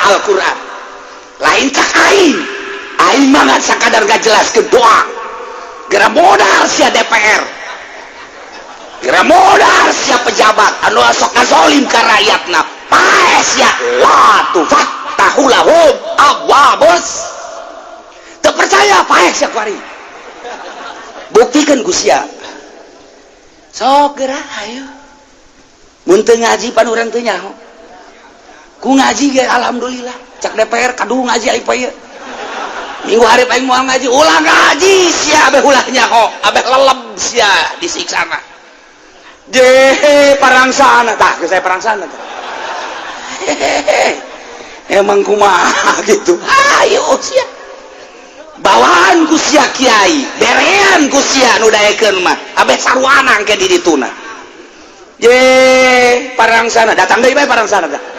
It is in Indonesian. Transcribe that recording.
Al-Quran lain tak aing mangan sakadar gak jelas ke doa gara modal sia DPR gara modal sia pejabat anu sok ngazolim ka rakyatna pae sia la tufattahu lahum abwabus teu percaya pae sia kuari buktikan ku sia sok geura ayo mun teu ngaji pan urang teu nyaho ku ngaji ge alhamdulillah cak DPR kadu ngaji aing pae minggu hari paling moal ngaji ulah ngaji sia abeh ulah nyaho abeh leleb sia disiksana deh parangsana tah ke saya parangsana tah emang kumaha gitu ayo sia bawaan ku sia kiai berean ku sia nu daekeun mah abeh sarwana engke di dituna ye parangsana datang deui bae parangsana tah